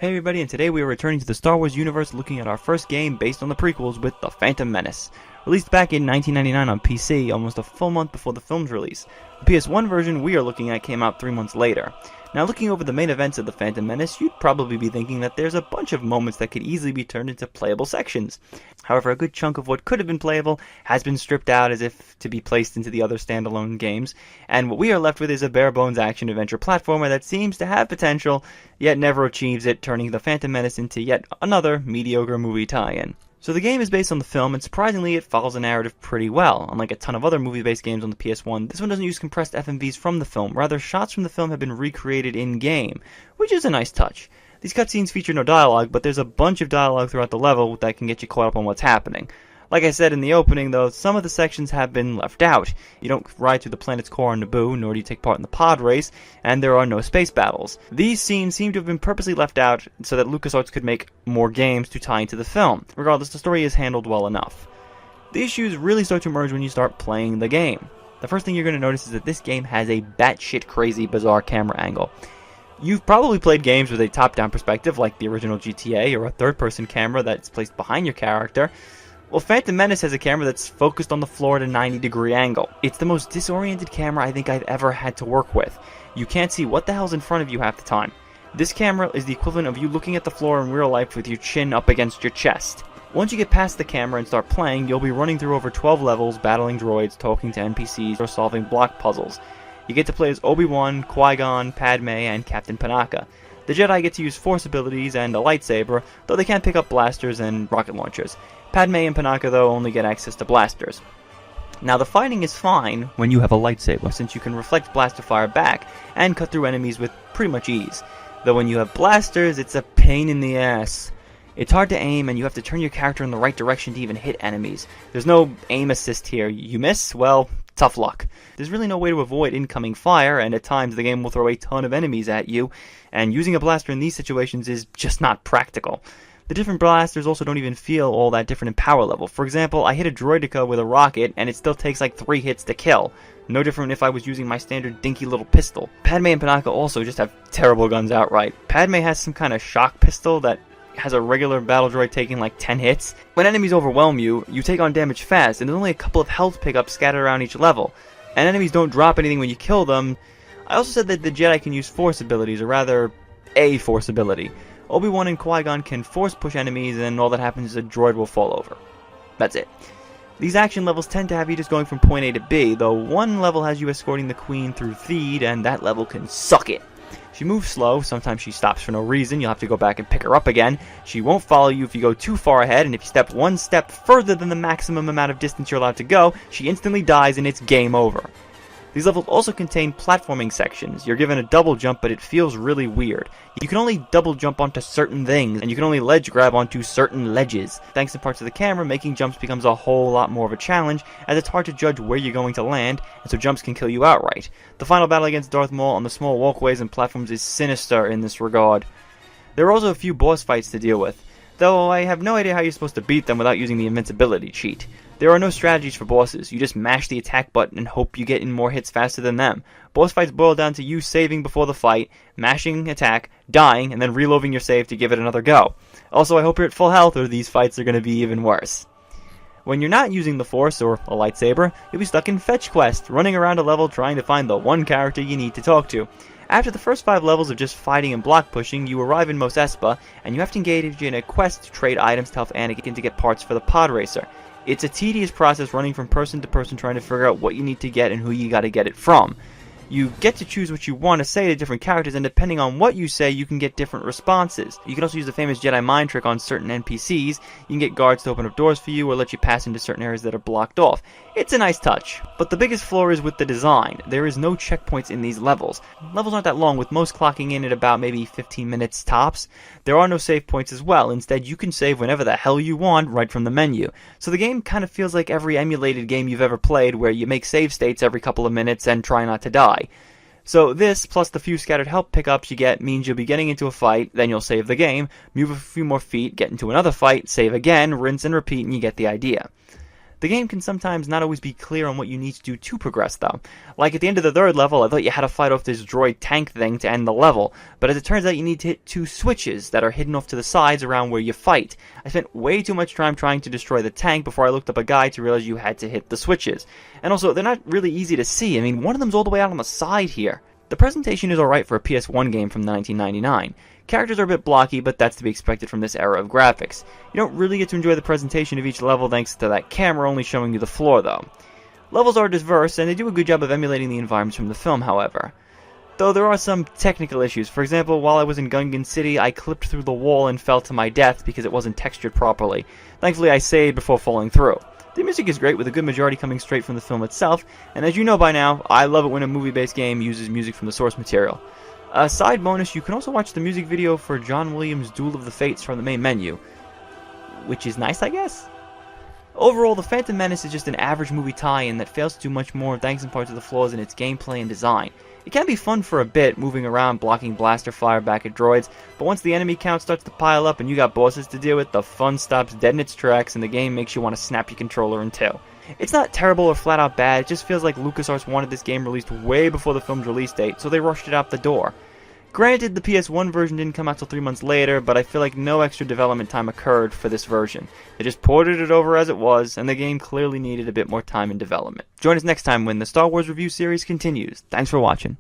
Hey everybody, and today we are returning to the Star Wars universe looking at our first game based on the prequels with The Phantom Menace. Released back in 1999 on PC, almost a full month before the film's release. The PS1 version we are looking at came out 3 months later. Now looking over the main events of The Phantom Menace, you'd probably be thinking that there's a bunch of moments that could easily be turned into playable sections. However, a good chunk of what could have been playable has been stripped out as if to be placed into the other standalone games, and what we are left with is a bare-bones action-adventure platformer that seems to have potential, yet never achieves it, turning The Phantom Menace into yet another mediocre movie tie-in. So the game is based on the film, and surprisingly it follows the narrative pretty well. Unlike a ton of other movie-based games on the PS1, this one doesn't use compressed FMVs from the film, rather shots from the film have been recreated in-game, which is a nice touch. These cutscenes feature no dialogue, but there's a bunch of dialogue throughout the level that can get you caught up on what's happening. Like I said in the opening, though, some of the sections have been left out. You don't ride through the planet's core on Naboo, nor do you take part in the pod race, and there are no space battles. These scenes seem to have been purposely left out so that LucasArts could make more games to tie into the film. Regardless, the story is handled well enough. The issues really start to emerge when you start playing the game. The first thing you're going to notice is that this game has a batshit crazy bizarre camera angle. You've probably played games with a top-down perspective like the original GTA, or a third-person camera that's placed behind your character. Well, Phantom Menace has a camera that's focused on the floor at a 90-degree angle. It's the most disoriented camera I think I've ever had to work with. You can't see what the hell's in front of you half the time. This camera is the equivalent of you looking at the floor in real life with your chin up against your chest. Once you get past the camera and start playing, you'll be running through over 12 levels, battling droids, talking to NPCs, or solving block puzzles. You get to play as Obi-Wan, Qui-Gon, Padme, and Captain Panaka. The Jedi get to use Force abilities and a lightsaber, though they can't pick up blasters and rocket launchers. Padme and Panaka, though, only get access to blasters. Now, the fighting is fine when you have a lightsaber, since you can reflect blaster fire back and cut through enemies with pretty much ease. Though when you have blasters, it's a pain in the ass. It's hard to aim, and you have to turn your character in the right direction to even hit enemies. There's no aim assist here. You miss? Well, tough luck. There's really no way to avoid incoming fire, and at times the game will throw a ton of enemies at you, and using a blaster in these situations is just not practical. The different blasters also don't even feel all that different in power level. For example, I hit a droideka with a rocket, and it still takes like 3 hits to kill. No different if I was using my standard dinky little pistol. Padme and Panaka also just have terrible guns outright. Padme has some kind of shock pistol that has a regular battle droid taking like 10 hits. When enemies overwhelm you, you take on damage fast, and there's only a couple of health pickups scattered around each level. And enemies don't drop anything when you kill them. I also said that the Jedi can use Force abilities, or rather, a Force ability. Obi-Wan and Qui-Gon can Force push enemies, and all that happens is a droid will fall over. That's it. These action levels tend to have you just going from point A to B, though one level has you escorting the Queen through Theed, and that level can suck it. She moves slow, sometimes she stops for no reason, you'll have to go back and pick her up again. She won't follow you if you go too far ahead, and if you step one step further than the maximum amount of distance you're allowed to go, she instantly dies and it's game over. These levels also contain platforming sections. You're given a double jump, but it feels really weird. You can only double jump onto certain things, and you can only ledge grab onto certain ledges. Thanks in part to the camera, making jumps becomes a whole lot more of a challenge, as it's hard to judge where you're going to land, and so jumps can kill you outright. The final battle against Darth Maul on the small walkways and platforms is sinister in this regard. There are also a few boss fights to deal with, though I have no idea how you're supposed to beat them without using the invincibility cheat. There are no strategies for bosses. You just mash the attack button and hope you get in more hits faster than them. Boss fights boil down to you saving before the fight, mashing attack, dying, and then reloading your save to give it another go. Also, I hope you're at full health or these fights are going to be even worse. When you're not using the Force or a lightsaber, you'll be stuck in Fetch Quest, running around a level trying to find the one character you need to talk to. After the first 5 levels of just fighting and block pushing, you arrive in Mos Espa, and you have to engage in a quest to trade items to help Anakin to get parts for the pod racer. It's a tedious process running from person to person trying to figure out what you need to get and who you gotta get it from. You get to choose what you want to say to different characters, and depending on what you say, you can get different responses. You can also use the famous Jedi mind trick on certain NPCs. You can get guards to open up doors for you, or let you pass into certain areas that are blocked off. It's a nice touch. But the biggest flaw is with the design. There is no checkpoints in these levels. Levels aren't that long, with most clocking in at about maybe 15 minutes tops. There are no save points as well. Instead, you can save whenever the hell you want right from the menu. So the game kind of feels like every emulated game you've ever played, where you make save states every couple of minutes and try not to die. So this, plus the few scattered health pickups you get, means you'll be getting into a fight, then you'll save the game, move a few more feet, get into another fight, save again, rinse and repeat, and you get the idea. The game can sometimes not always be clear on what you need to do to progress though. Like at the end of the third level, I thought you had to fight off this droid tank thing to end the level, but as it turns out you need to hit 2 switches that are hidden off to the sides around where you fight. I spent way too much time trying to destroy the tank before I looked up a guide to realize you had to hit the switches. And also, they're not really easy to see. I mean, one of them's all the way out on the side here. The presentation is alright for a PS1 game from 1999. Characters are a bit blocky, but that's to be expected from this era of graphics. You don't really get to enjoy the presentation of each level thanks to that camera only showing you the floor though. Levels are diverse, and they do a good job of emulating the environments from the film, however. Though there are some technical issues. For example, while I was in Gungan City, I clipped through the wall and fell to my death because it wasn't textured properly. Thankfully, I saved before falling through. The music is great, with a good majority coming straight from the film itself, and as you know by now, I love it when a movie-based game uses music from the source material. A side bonus, you can also watch the music video for John Williams' Duel of the Fates from the main menu. Which is nice, I guess? Overall, The Phantom Menace is just an average movie tie-in that fails to do much more thanks in part to the flaws in its gameplay and design. It can be fun for a bit, moving around, blocking blaster fire back at droids, but once the enemy count starts to pile up and you got bosses to deal with, the fun stops dead in its tracks and the game makes you want to snap your controller in two. It's not terrible or flat out bad, it just feels like LucasArts wanted this game released way before the film's release date, so they rushed it out the door. Granted, the PS1 version didn't come out till 3 months later, but I feel like no extra development time occurred for this version. They just ported it over as it was, and the game clearly needed a bit more time in development. Join us next time when the Star Wars review series continues. Thanks for watching.